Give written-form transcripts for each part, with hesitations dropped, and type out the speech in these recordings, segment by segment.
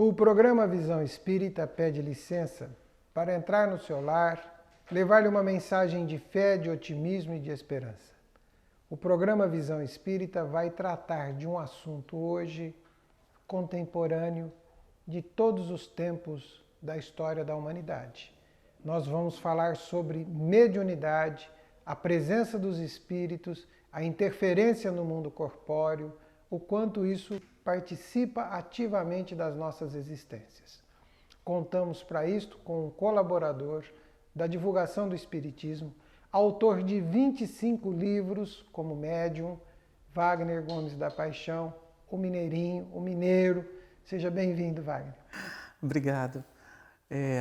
O programa Visão Espírita pede licença para entrar no seu lar, levar-lhe uma mensagem de fé, de otimismo e de esperança. O programa Visão Espírita vai tratar de um assunto hoje contemporâneo de todos os tempos da história da humanidade. Nós vamos falar sobre mediunidade, a presença dos espíritos, a interferência no mundo corpóreo, o quanto isso participa ativamente das nossas existências. Contamos para isto com um colaborador da divulgação do Espiritismo, autor de 25 livros como médium, Wagner Gomes da Paixão, o Mineirinho, o Mineiro. Seja bem-vindo, Wagner. Obrigado.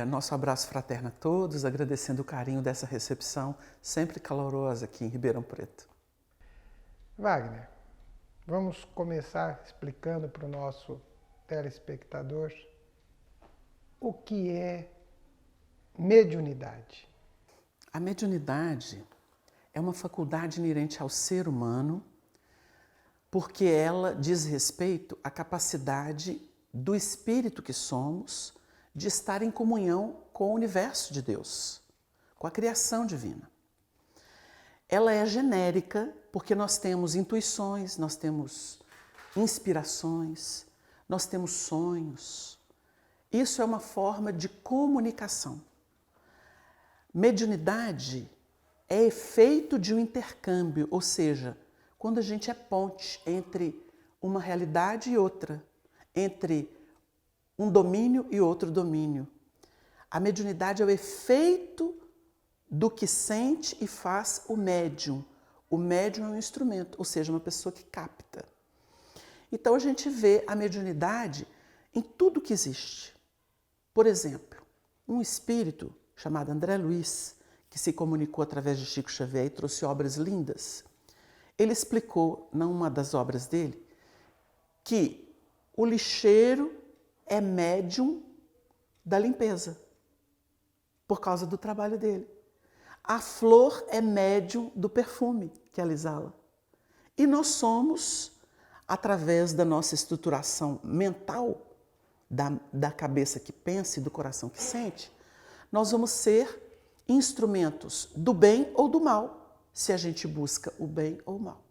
Nosso abraço fraterno a todos, agradecendo o carinho dessa recepção sempre calorosa aqui em Ribeirão Preto. Wagner, vamos começar explicando para o nosso telespectador o que é mediunidade. A mediunidade é uma faculdade inerente ao ser humano porque ela diz respeito à capacidade do espírito que somos de estar em comunhão com o universo de Deus, com a criação divina. Ela é genérica porque nós temos intuições, nós temos inspirações, nós temos sonhos. Isso é uma forma de comunicação. Mediunidade é efeito de um intercâmbio, ou seja, quando a gente é ponte entre uma realidade e outra, entre um domínio e outro domínio. A mediunidade é o efeito do que sente e faz o médium. O médium é um instrumento, ou seja, uma pessoa que capta. Então a gente vê a mediunidade em tudo que existe. Por exemplo, um espírito chamado André Luiz, que se comunicou através de Chico Xavier e trouxe obras lindas, ele explicou, numa das obras dele, que o lixeiro é médium da limpeza, por causa do trabalho dele. A flor é médium do perfume que ela exala. E nós somos, através da nossa estruturação mental, da cabeça que pensa e do coração que sente, nós vamos ser instrumentos do bem ou do mal, se a gente busca o bem ou o mal.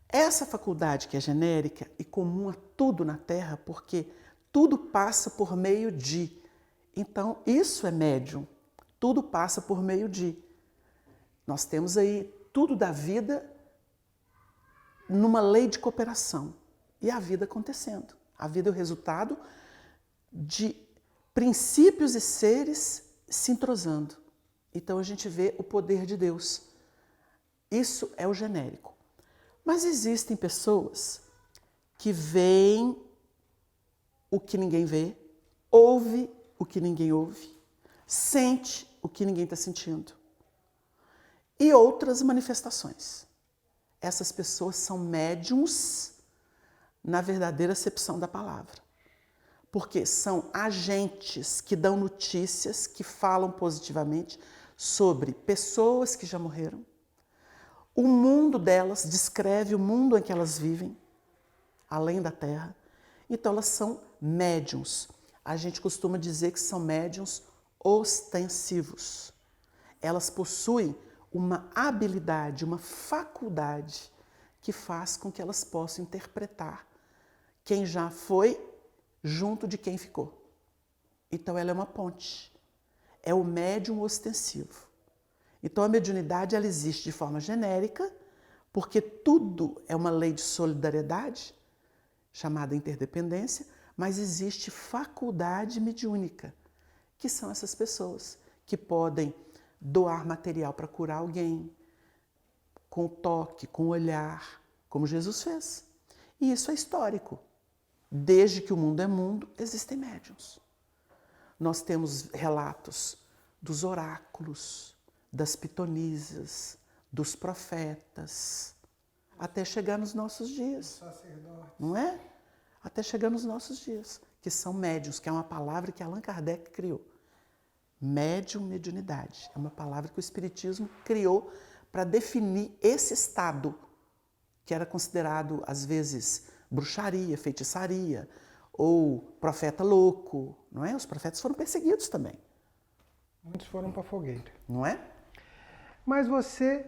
Essa faculdade que é genérica e comum a tudo na Terra, porque tudo passa por meio de. Então, isso é médium. Tudo passa por meio de. Nós temos aí tudo da vida numa lei de cooperação. E a vida acontecendo. A vida é o resultado de princípios e seres se entrosando. Então, a gente vê o poder de Deus. Isso é o genérico. Mas existem pessoas que veem o que ninguém vê, ouve o que ninguém ouve, sente o que ninguém está sentindo. E outras manifestações. Essas pessoas são médiums na verdadeira acepção da palavra. Porque são agentes que dão notícias, que falam positivamente sobre pessoas que já morreram. O mundo delas descreve o mundo em que elas vivem, além da Terra. Então elas são médiums. A gente costuma dizer que são médiums ostensivos. Elas possuem uma habilidade, uma faculdade que faz com que elas possam interpretar quem já foi junto de quem ficou. Então ela é uma ponte. É o médium ostensivo. Então a mediunidade ela existe de forma genérica, porque tudo é uma lei de solidariedade, chamada interdependência, mas existe faculdade mediúnica, que são essas pessoas que podem doar material para curar alguém, com o toque, com o olhar, como Jesus fez. E isso é histórico. Desde que o mundo é mundo, existem médiuns. Nós temos relatos dos oráculos, das pitonisas, dos profetas, até chegar nos nossos dias. Não é? Até chegar nos nossos dias, que são médiuns, que é uma palavra que Allan Kardec criou. Médium, mediunidade. É uma palavra que o Espiritismo criou para definir esse estado, que era considerado, às vezes, bruxaria, feitiçaria, ou profeta louco, não é? Os profetas foram perseguidos também. Muitos foram para a fogueira. Não é? Mas você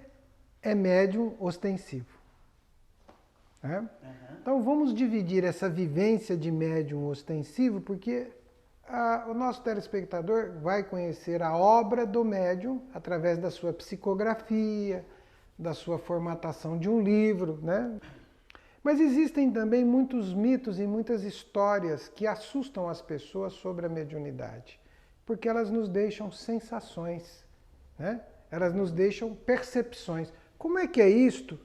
é médium ostensivo. Né? Então vamos dividir essa vivência de médium ostensivo, porque o nosso telespectador vai conhecer a obra do médium através da sua psicografia, da sua formatação de um livro, né? Mas existem também muitos mitos e muitas histórias que assustam as pessoas sobre a mediunidade, porque elas nos deixam sensações, né? Elas nos deixam percepções. Como é que é isto?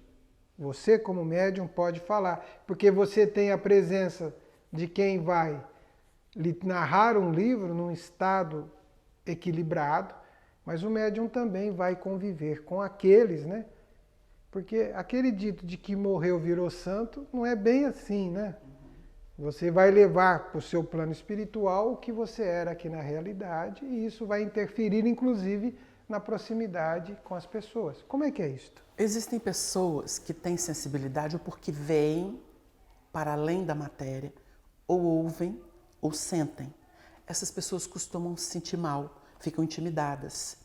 Você, como médium, pode falar, porque você tem a presença de quem vai lhe narrar um livro num estado equilibrado, mas o médium também vai conviver com aqueles, né? Porque aquele dito de que morreu virou santo não é bem assim, né? Você vai levar para o seu plano espiritual o que você era aqui na realidade e isso vai interferir, inclusive, na proximidade com as pessoas. Como é que é isto? Existem pessoas que têm sensibilidade ou porque veem para além da matéria, ou ouvem, ou sentem. Essas pessoas costumam se sentir mal, ficam intimidadas,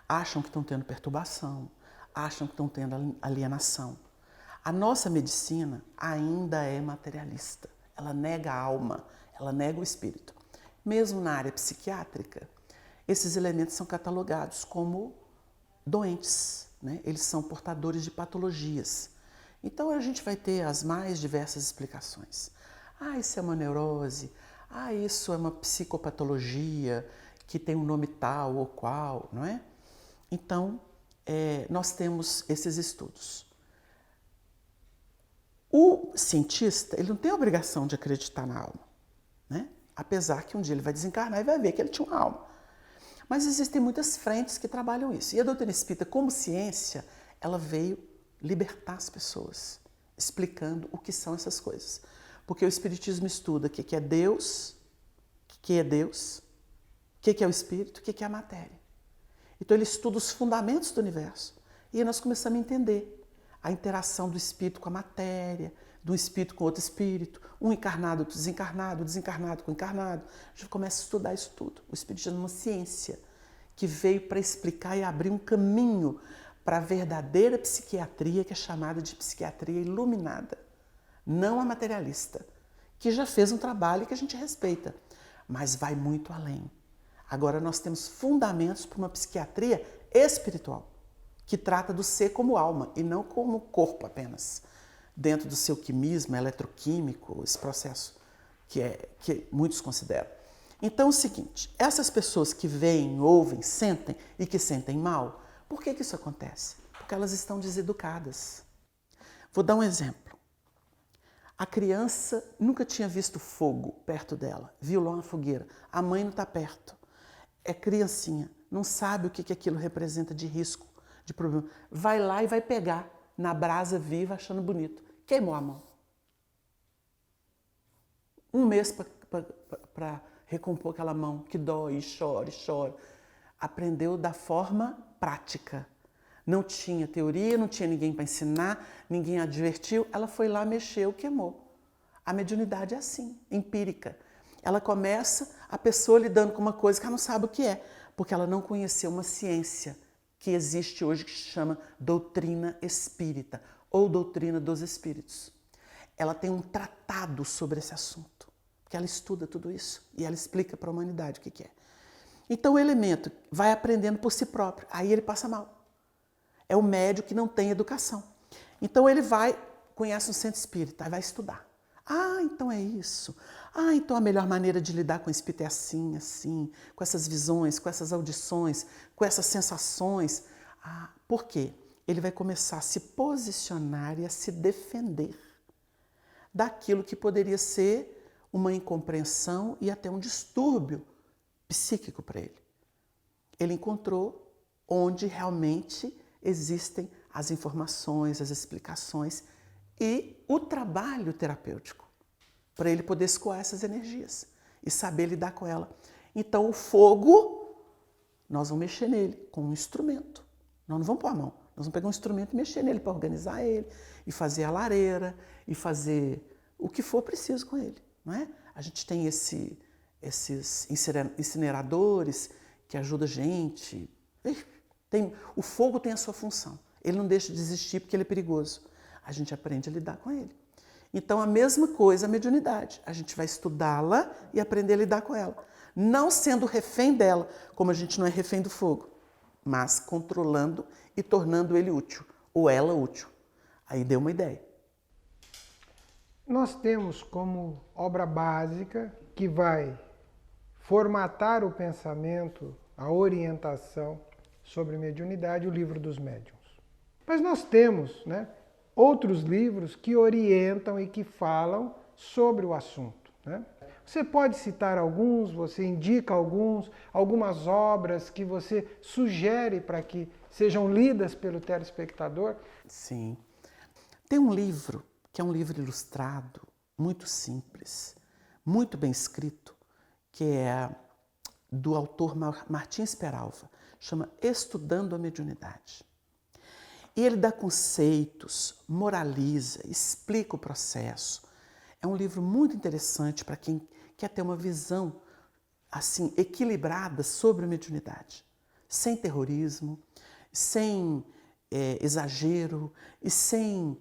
acham que estão tendo perturbação, acham que estão tendo alienação. A nossa medicina ainda é materialista. Ela nega a alma, ela nega o espírito. Mesmo na área psiquiátrica, esses elementos são catalogados como doentes, né? Eles são portadores de patologias. Então a gente vai ter as mais diversas explicações. Isso é uma neurose, isso é uma psicopatologia que tem um nome tal ou qual, não é? Então, nós temos esses estudos. O cientista, ele não tem a obrigação de acreditar na alma, né? Apesar que um dia ele vai desencarnar e vai ver que ele tinha uma alma. Mas existem muitas frentes que trabalham isso. E a doutrina espírita, como ciência, ela veio libertar as pessoas, explicando o que são essas coisas. Porque o espiritismo estuda o que é Deus, o que é Deus, o que é o espírito, o que é a matéria. Então ele estuda os fundamentos do universo. E aí nós começamos a entender a interação do espírito com a matéria, do espírito com outro espírito, um encarnado, outro desencarnado, desencarnado com encarnado. A gente começa a estudar isso tudo. O espiritismo é uma ciência que veio para explicar e abrir um caminho para a verdadeira psiquiatria, que é chamada de psiquiatria iluminada, não a materialista, que já fez um trabalho que a gente respeita, mas vai muito além. Agora nós temos fundamentos para uma psiquiatria espiritual, que trata do ser como alma e não como corpo apenas, dentro do seu quimismo eletroquímico, esse processo que muitos consideram. Então é o seguinte, essas pessoas que veem, ouvem, sentem e que sentem mal, por que isso acontece? Porque elas estão deseducadas. Vou dar um exemplo. A criança nunca tinha visto fogo perto dela, viu lá uma fogueira, a mãe não está perto. É criancinha, não sabe o que aquilo representa de risco, de problema. Vai lá e vai pegar na brasa viva achando bonito. Queimou a mão. Um mês para recompor aquela mão que dói, e chora. Aprendeu da forma prática. Não tinha teoria, não tinha ninguém para ensinar, ninguém advertiu. Ela foi lá, mexeu, queimou. A mediunidade é assim, empírica. Ela começa a pessoa lidando com uma coisa que ela não sabe o que é, porque ela não conheceu uma ciência que existe hoje que se chama doutrina espírita ou doutrina dos espíritos. Ela tem um tratado sobre esse assunto, porque ela estuda tudo isso e ela explica para a humanidade o que é. Então o elemento vai aprendendo por si próprio, aí ele passa mal. É o médium que não tem educação. Então ele conhece um centro espírita, aí vai estudar. Então é isso. Então a melhor maneira de lidar com o espírito é assim, assim, com essas visões, com essas audições, com essas sensações. Por quê? Ele vai começar a se posicionar e a se defender daquilo que poderia ser uma incompreensão e até um distúrbio psíquico para ele. Ele encontrou onde realmente existem as informações, as explicações e o trabalho terapêutico para ele poder escoar essas energias e saber lidar com ela. Então o fogo, nós vamos mexer nele com um instrumento. Nós não vamos pôr a mão, nós vamos pegar um instrumento e mexer nele para organizar ele, e fazer a lareira, e fazer o que for preciso com ele. não é? A gente tem esses incineradores que ajudam a gente. O fogo tem a sua função. Ele não deixa de existir porque ele é perigoso. A gente aprende a lidar com ele. Então, a mesma coisa a mediunidade. A gente vai estudá-la e aprender a lidar com ela. Não sendo refém dela, como a gente não é refém do fogo, mas controlando e tornando ele útil, ou ela útil. Aí deu uma ideia. Nós temos como obra básica que vai formatar o pensamento, a orientação sobre mediunidade, o Livro dos Médiuns. Mas nós temos, né, outros livros que orientam e que falam sobre o assunto, né? Você pode citar alguns, você indica algumas obras que você sugere para que sejam lidas pelo telespectador? Sim. Tem um livro, que é um livro ilustrado, muito simples, muito bem escrito, que é do autor Martins Peralva, chama Estudando a Mediunidade. E ele dá conceitos, moraliza, explica o processo. É um livro muito interessante para quem quer ter uma visão assim equilibrada sobre a mediunidade, sem terrorismo, sem exagero e sem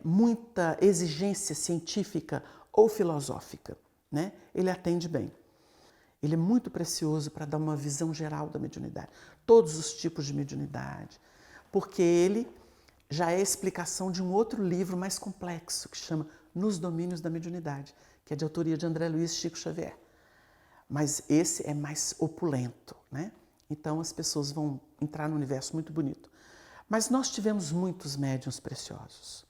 muita exigência científica ou filosófica, né? Ele atende bem. Ele é muito precioso para dar uma visão geral da mediunidade, todos os tipos de mediunidade, porque ele já é a explicação de um outro livro mais complexo, que chama Nos Domínios da Mediunidade, que é de autoria de André Luiz e Chico Xavier. Mas esse é mais opulento, né? Então as pessoas vão entrar num universo muito bonito. Mas nós tivemos muitos médiuns preciosos.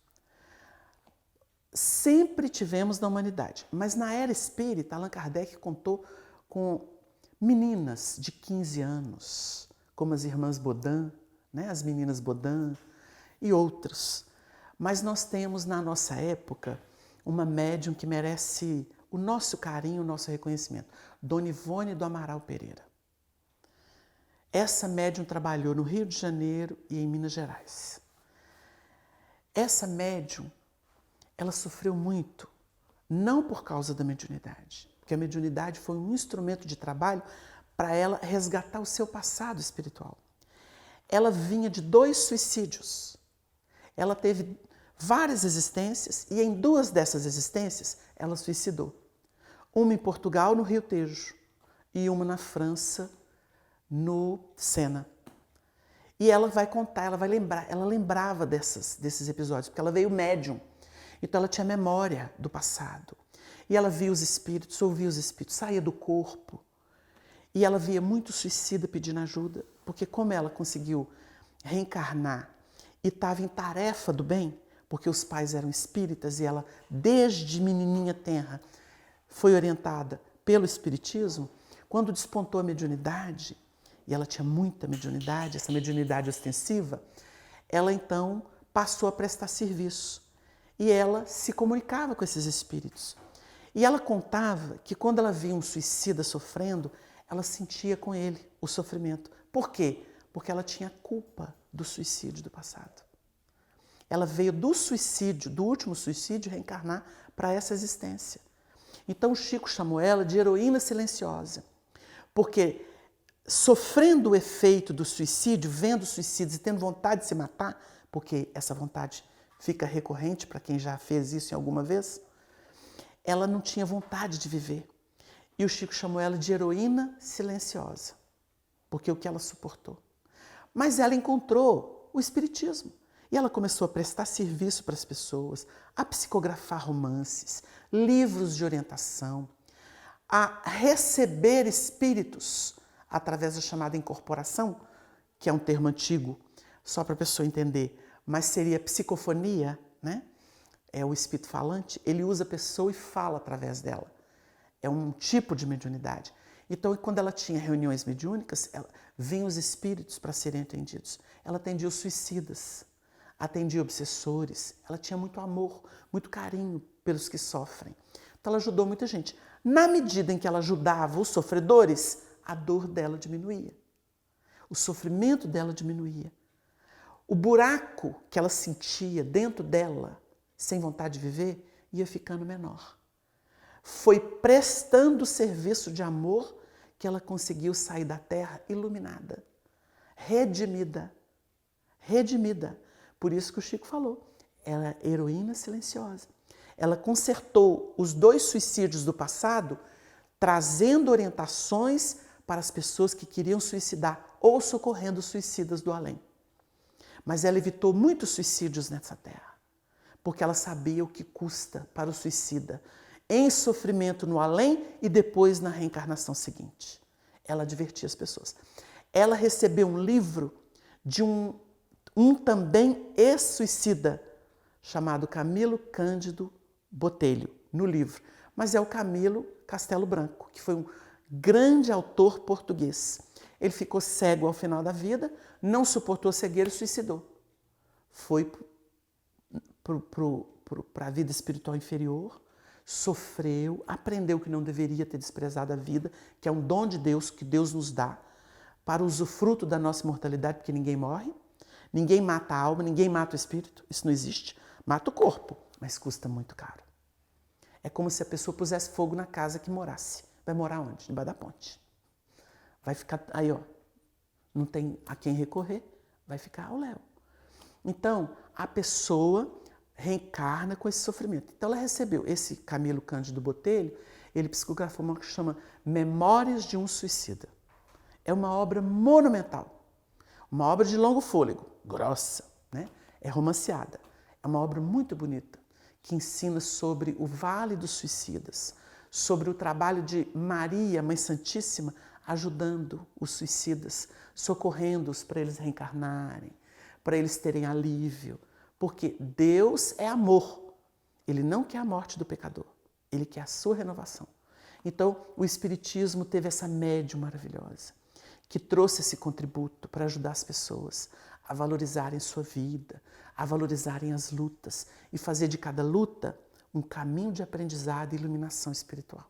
Sempre tivemos na humanidade, mas na era espírita, Allan Kardec contou com meninas de 15 anos, como as irmãs Bodin, né? As meninas Bodin e outros. Mas nós temos na nossa época uma médium que merece o nosso carinho, o nosso reconhecimento, Dona Ivone do Amaral Pereira. Essa médium trabalhou no Rio de Janeiro e em Minas Gerais. Essa médium, ela sofreu muito, não por causa da mediunidade, porque a mediunidade foi um instrumento de trabalho para ela resgatar o seu passado espiritual. Ela vinha de 2 suicídios. Ela teve várias existências e em 2 dessas existências ela suicidou. Uma em Portugal, no Rio Tejo, e uma na França, no Sena. E ela vai contar, ela vai lembrar, ela lembrava desses episódios, porque ela veio médium. Então ela tinha memória do passado. E ela via os espíritos, ouvia os espíritos, saía do corpo. E ela via muito suicida pedindo ajuda, porque como ela conseguiu reencarnar e estava em tarefa do bem, porque os pais eram espíritas e ela, desde menininha tenra, foi orientada pelo espiritismo, quando despontou a mediunidade, e ela tinha muita mediunidade, essa mediunidade ostensiva, ela então passou a prestar serviço. E ela se comunicava com esses espíritos. E ela contava que quando ela via um suicida sofrendo, ela sentia com ele o sofrimento. Por quê? Porque ela tinha culpa do suicídio do passado. Ela veio do suicídio, do último suicídio, reencarnar para essa existência. Então o Chico chamou ela de heroína silenciosa, porque sofrendo o efeito do suicídio, vendo suicídios e tendo vontade de se matar, porque essa vontade fica recorrente para quem já fez isso em alguma vez, ela não tinha vontade de viver. E o Chico chamou ela de heroína silenciosa, porque é o que ela suportou. Mas ela encontrou o espiritismo. E ela começou a prestar serviço para as pessoas, a psicografar romances, livros de orientação, a receber espíritos através da chamada incorporação, que é um termo antigo, só para a pessoa entender, mas seria psicofonia, né? É o espírito falante, ele usa a pessoa e fala através dela. É um tipo de mediunidade. Então, quando ela tinha reuniões mediúnicas, vinham os espíritos para serem atendidos. Ela atendia os suicidas, atendia obsessores, ela tinha muito amor, muito carinho pelos que sofrem. Então, ela ajudou muita gente. Na medida em que ela ajudava os sofredores, a dor dela diminuía. O sofrimento dela diminuía. O buraco que ela sentia dentro dela, sem vontade de viver, ia ficando menor. Foi prestando serviço de amor que ela conseguiu sair da terra iluminada, redimida, redimida. Por isso que o Chico falou, ela é heroína silenciosa. Ela consertou os 2 suicídios do passado, trazendo orientações para as pessoas que queriam suicidar ou socorrendo os suicidas do além. Mas ela evitou muitos suicídios nessa terra, porque ela sabia o que custa para o suicida, em sofrimento no além e depois na reencarnação seguinte. Ela advertia as pessoas. Ela recebeu um livro de um também ex-suicida, chamado Camilo Cândido Botelho, no livro. Mas é o Camilo Castelo Branco, que foi um grande autor português. Ele ficou cego ao final da vida, não suportou a cegueira e suicidou. Foi para a vida espiritual inferior, sofreu, aprendeu que não deveria ter desprezado a vida, que é um dom de Deus, que Deus nos dá, para o usufruto da nossa imortalidade, porque ninguém morre, ninguém mata a alma, ninguém mata o espírito, isso não existe. Mata o corpo, mas custa muito caro. É como se a pessoa pusesse fogo na casa que morasse. Vai morar onde? Debaixo da ponte. Vai ficar aí, ó, não tem a quem recorrer, vai ficar ao léu. Então, a pessoa reencarna com esse sofrimento. Então, ela recebeu esse Camilo Cândido Botelho, ele psicografou uma que chama Memórias de um Suicida. É uma obra monumental, uma obra de longo fôlego, grossa, né? É romanceada. É uma obra muito bonita, que ensina sobre o Vale dos Suicidas, sobre o trabalho de Maria, Mãe Santíssima, ajudando os suicidas, socorrendo-os para eles reencarnarem, para eles terem alívio. Porque Deus é amor. Ele não quer a morte do pecador. Ele quer a sua renovação. Então, o Espiritismo teve essa médium maravilhosa, que trouxe esse contributo para ajudar as pessoas a valorizarem sua vida, a valorizarem as lutas e fazer de cada luta um caminho de aprendizado e iluminação espiritual.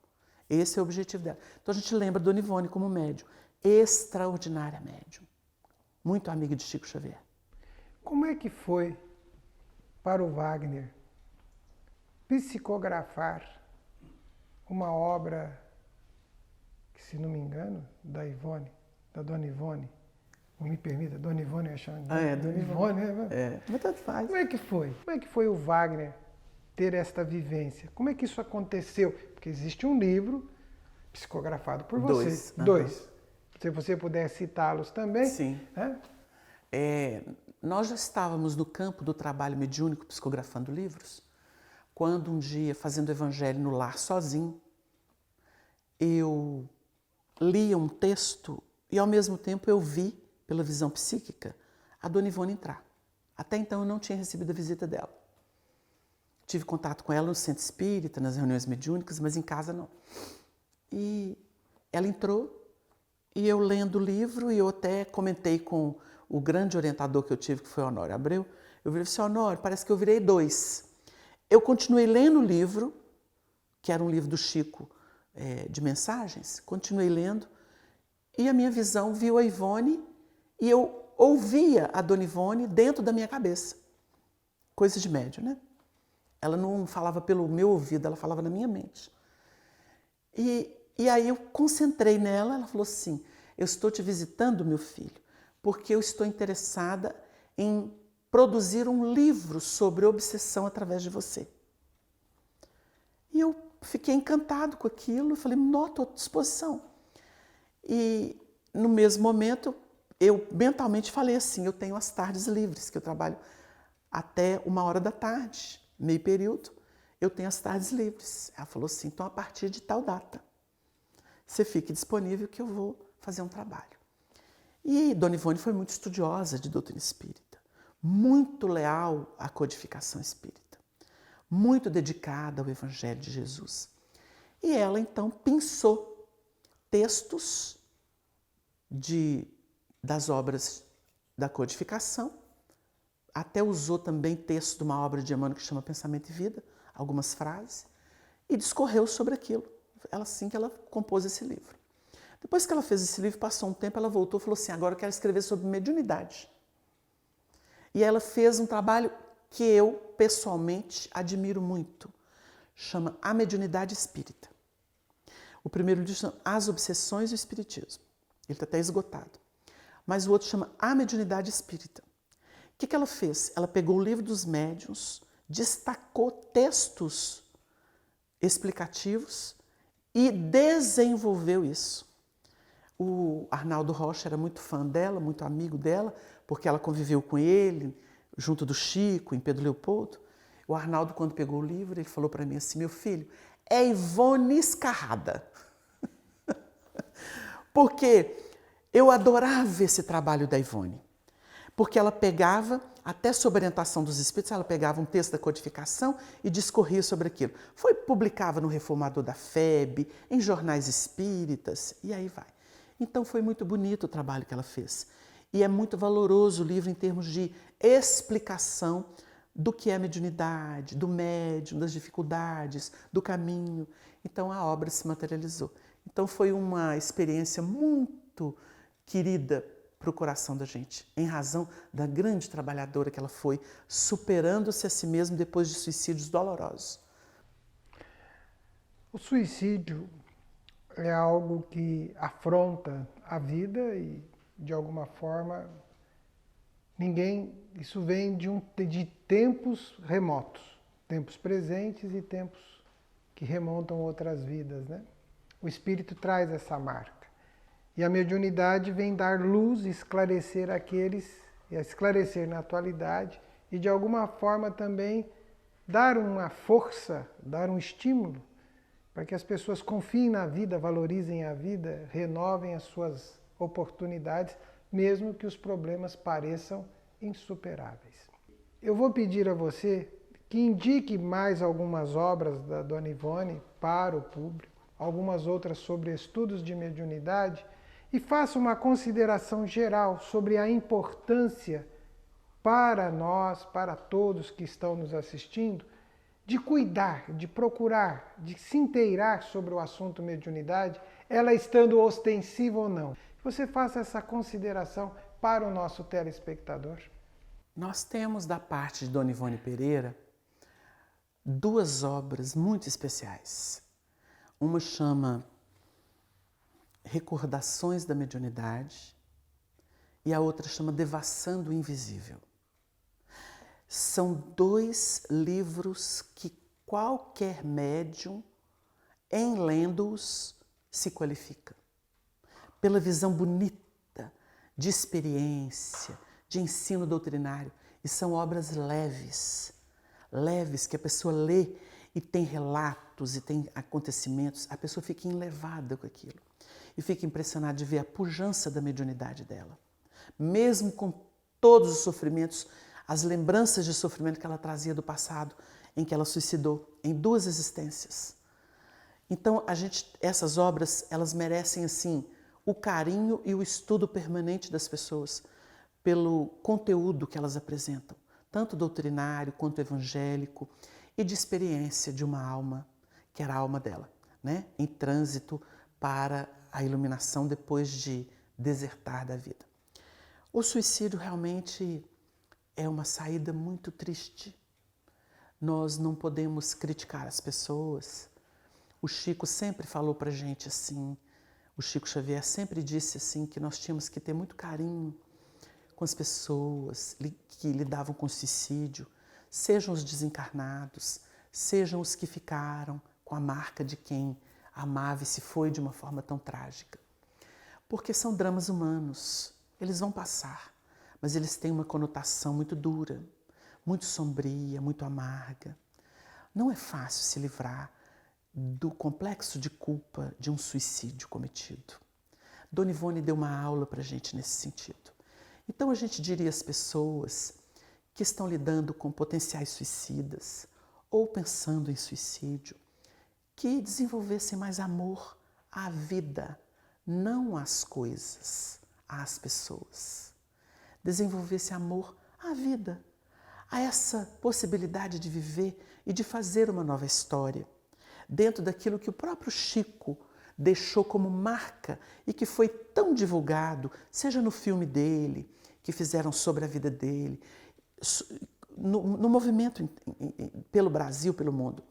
Esse é o objetivo dela. Então, a gente lembra Dona Ivone como médium, extraordinária médium, muito amiga de Chico Xavier. Como é que foi para o Wagner psicografar uma obra que, se não me engano, da Dona Ivone, não me permita, Dona Ivone eu chamo de Dona Ivone, né? Mas tanto faz. Como é que foi? Como é que foi o Wagner ter esta vivência? Como é que isso aconteceu? Porque existe um livro psicografado por você. Dois. Se você puder citá-los também. Sim. Nós já estávamos no campo do trabalho mediúnico psicografando livros, quando um dia, fazendo evangelho no lar sozinho, eu lia um texto e ao mesmo tempo eu vi, pela visão psíquica, a Dona Ivone entrar. Até então eu não tinha recebido a visita dela. Tive contato com ela no centro espírita, nas reuniões mediúnicas, mas em casa não. E ela entrou e eu lendo o livro, e eu até comentei com o grande orientador que eu tive, que foi o Honório Abreu, eu virei assim, Honório, parece que eu virei 2. Eu continuei lendo o livro, que era um livro do Chico, de mensagens, continuei lendo, e a minha visão viu a Ivone, e eu ouvia a Dona Ivone dentro da minha cabeça. Coisa de médium, né? Ela não falava pelo meu ouvido, ela falava na minha mente. E aí eu concentrei nela, ela falou assim, eu estou te visitando, meu filho, porque eu estou interessada em produzir um livro sobre obsessão através de você. E eu fiquei encantado com aquilo, falei, estou à disposição. E no mesmo momento, eu mentalmente falei assim, eu tenho as tardes livres, que eu trabalho até 13h, meio período, eu tenho as tardes livres. Ela falou assim, então a partir de tal data, você fique disponível que eu vou fazer um trabalho. E Dona Ivone foi muito estudiosa de doutrina espírita, muito leal à codificação espírita, muito dedicada ao Evangelho de Jesus. E ela então pensou textos das obras da codificação, até usou também textos de uma obra de Emmanuel que chama Pensamento e Vida, algumas frases, e discorreu sobre aquilo. Ela assim que ela compôs esse livro. Depois que ela fez esse livro, passou um tempo, ela voltou e falou assim, agora eu quero escrever sobre mediunidade. E ela fez um trabalho que eu, pessoalmente, admiro muito. Chama A Mediunidade Espírita. O primeiro livro chama As Obsessões do Espiritismo. Ele está até esgotado. Mas o outro chama A Mediunidade Espírita. O que ela fez? Ela pegou o livro dos médiuns, destacou textos explicativos e desenvolveu isso. O Arnaldo Rocha era muito fã dela, muito amigo dela, porque ela conviveu com ele, junto do Chico, em Pedro Leopoldo. O Arnaldo, quando pegou o livro, ele falou para mim assim, meu filho, é Ivone escarrada. Porque eu adorava esse trabalho da Ivone. Porque ela pegava, até sob orientação dos espíritos, ela pegava um texto da codificação e discorria sobre aquilo. Publicava no Reformador da FEB, em jornais espíritas, e aí vai. Então foi muito bonito o trabalho que ela fez. E é muito valoroso o livro em termos de explicação do que é a mediunidade, do médium, das dificuldades, do caminho. Então a obra se materializou. Então foi uma experiência muito querida para o coração da gente, em razão da grande trabalhadora que ela foi, superando-se a si mesma depois de suicídios dolorosos. O suicídio é algo que afronta a vida e, de alguma forma, isso vem de tempos remotos, tempos presentes e tempos que remontam outras vidas, né? O espírito traz essa marca. E a mediunidade vem dar luz, esclarecer esclarecer na atualidade e, de alguma forma, também dar uma força, dar um estímulo para que as pessoas confiem na vida, valorizem a vida, renovem as suas oportunidades, mesmo que os problemas pareçam insuperáveis. Eu vou pedir a você que indique mais algumas obras da Dona Ivone para o público, algumas outras sobre estudos de mediunidade, e faça uma consideração geral sobre a importância para nós, para todos que estão nos assistindo, de cuidar, de procurar, de se inteirar sobre o assunto mediunidade, ela estando ostensiva ou não. Você faça essa consideração para o nosso telespectador. Nós temos da parte de Dona Ivone Pereira duas obras muito especiais. Uma chama Recordações da Mediunidade e a outra chama Devassando o Invisível. São dois livros que qualquer médium, em lendo-os, se qualifica. Pela visão bonita, de experiência, de ensino doutrinário. E são obras leves, leves que a pessoa lê e tem relatos e tem acontecimentos, a pessoa fica enlevada com aquilo. E fica impressionada de ver a pujança da mediunidade dela. Mesmo com todos os sofrimentos, as lembranças de sofrimento que ela trazia do passado, em que ela suicidou em 2 existências. Então, essas obras, elas merecem, assim, o carinho e o estudo permanente das pessoas pelo conteúdo que elas apresentam, tanto doutrinário quanto evangélico, e de experiência de uma alma, que era a alma dela, né? Em trânsito para a iluminação depois de desertar da vida. O suicídio realmente é uma saída muito triste. Nós não podemos criticar as pessoas. O Chico sempre falou pra gente assim, o Chico Xavier sempre disse assim que nós tínhamos que ter muito carinho com as pessoas que lidavam com o suicídio, sejam os desencarnados, sejam os que ficaram com a marca de quem amava e se foi de uma forma tão trágica. Porque são dramas humanos, eles vão passar, mas eles têm uma conotação muito dura, muito sombria, muito amarga. Não é fácil se livrar do complexo de culpa de um suicídio cometido. Dona Ivone deu uma aula para a gente nesse sentido. Então a gente diria às pessoas que estão lidando com potenciais suicidas ou pensando em suicídio, que desenvolvessem mais amor à vida, não às coisas, às pessoas. Desenvolvesse amor à vida, a essa possibilidade de viver e de fazer uma nova história, dentro daquilo que o próprio Chico deixou como marca e que foi tão divulgado, seja no filme dele, que fizeram sobre a vida dele, no movimento pelo Brasil, pelo mundo.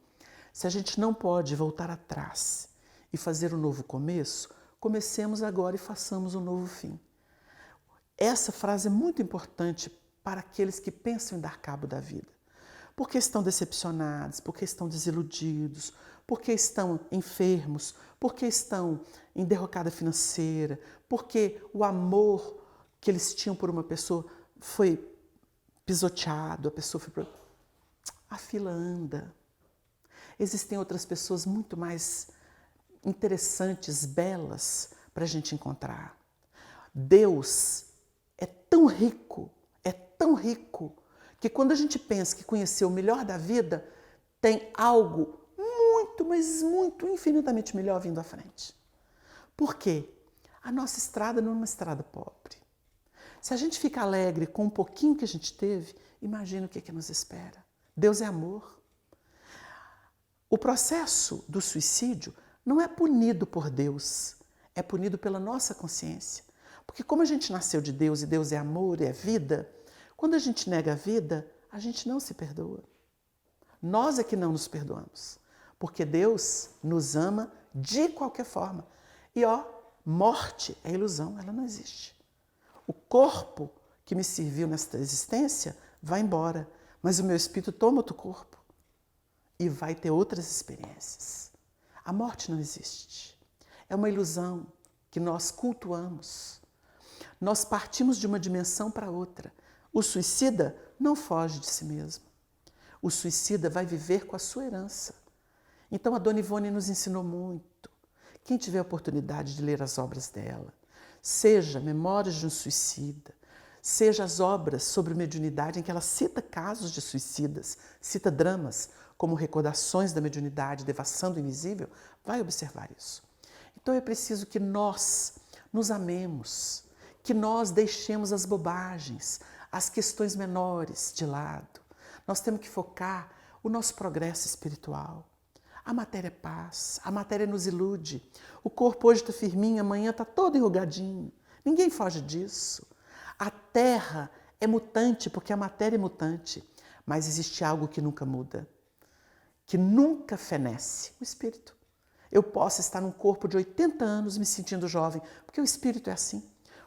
Se a gente não pode voltar atrás e fazer um novo começo, comecemos agora e façamos um novo fim. Essa frase é muito importante para aqueles que pensam em dar cabo da vida. Porque estão decepcionados, porque estão desiludidos, porque estão enfermos, porque estão em derrocada financeira, porque o amor que eles tinham por uma pessoa foi pisoteado, a pessoa foi... A fila anda. Existem outras pessoas muito mais interessantes, belas, para a gente encontrar. Deus é tão rico, que quando a gente pensa que conheceu o melhor da vida, tem algo muito, mas muito, infinitamente melhor vindo à frente. Por quê? A nossa estrada não é uma estrada pobre. Se a gente fica alegre com um pouquinho que a gente teve, imagina o que nos espera. Deus é amor. O processo do suicídio não é punido por Deus, é punido pela nossa consciência. Porque como a gente nasceu de Deus e Deus é amor, é vida, quando a gente nega a vida, a gente não se perdoa. Nós é que não nos perdoamos. Porque Deus nos ama de qualquer forma. E morte é ilusão, ela não existe. O corpo que me serviu nesta existência vai embora, mas o meu espírito toma outro corpo e vai ter outras experiências. A morte não existe. É uma ilusão que nós cultuamos. Nós partimos de uma dimensão para outra. O suicida não foge de si mesmo. O suicida vai viver com a sua herança. Então a Dona Ivone nos ensinou muito. Quem tiver a oportunidade de ler as obras dela, seja Memórias de um Suicida, seja as obras sobre mediunidade em que ela cita casos de suicidas, cita dramas como Recordações da Mediunidade, Devassando o Invisível, vai observar isso. Então é preciso que nós nos amemos, que nós deixemos as bobagens, as questões menores de lado. Nós temos que focar o nosso progresso espiritual. A matéria passa, a matéria nos ilude. O corpo hoje está firminho, amanhã está todo enrugadinho. Ninguém foge disso. A terra é mutante porque a matéria é mutante, mas existe algo que nunca muda, que nunca fenece, o espírito. Eu posso estar num corpo de 80 anos me sentindo jovem, porque o espírito é assim.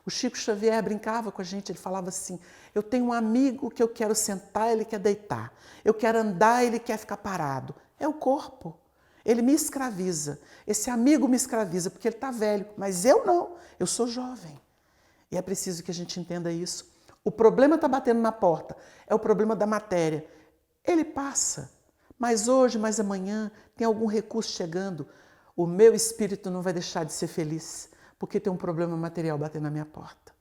O Chico Xavier brincava com a gente, ele falava assim, eu tenho um amigo que eu quero sentar, ele quer deitar. Eu quero andar, ele quer ficar parado. É o corpo. Ele me escraviza. Esse amigo me escraviza porque ele está velho, mas eu não, eu sou jovem. E é preciso que a gente entenda isso. O problema está batendo na porta, é o problema da matéria. Ele passa, mas hoje, mas amanhã, tem algum recurso chegando. O meu espírito não vai deixar de ser feliz, porque tem um problema material batendo na minha porta.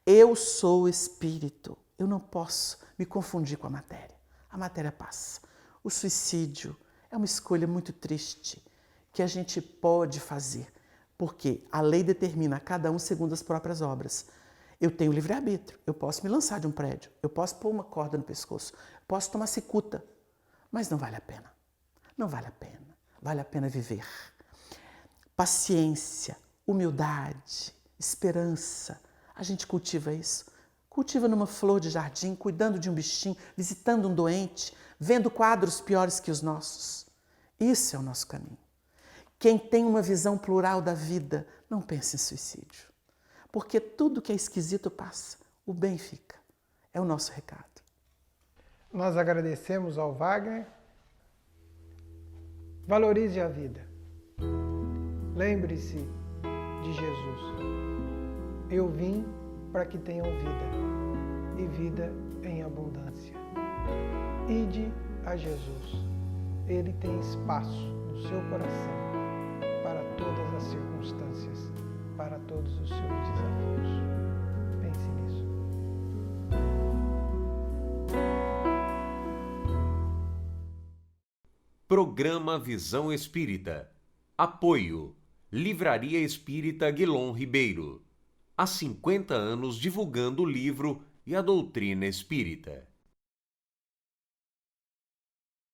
Eu sou espírito, eu não posso me confundir com a matéria. A matéria passa. O suicídio é uma escolha muito triste que a gente pode fazer, porque a lei determina a cada um segundo as próprias obras. Eu tenho livre-arbítrio, eu posso me lançar de um prédio, eu posso pôr uma corda no pescoço, posso tomar cicuta, mas não vale a pena. Não vale a pena. Vale a pena viver. Paciência, humildade, esperança. A gente cultiva isso. Cultiva numa flor de jardim, cuidando de um bichinho, visitando um doente, vendo quadros piores que os nossos. Isso é o nosso caminho. Quem tem uma visão plural da vida, não pense em suicídio. Porque tudo que é esquisito passa, o bem fica. É o nosso recado. Nós agradecemos ao Wagner. Valorize a vida. Lembre-se de Jesus. Eu vim para que tenham vida, e vida em abundância. Ide a Jesus. Ele tem espaço no seu coração para todas as circunstâncias, para todos os seus desafios. Pense nisso. Programa Visão Espírita. Apoio. Livraria Espírita Guilom Ribeiro. Há 50 anos divulgando o livro e a doutrina espírita.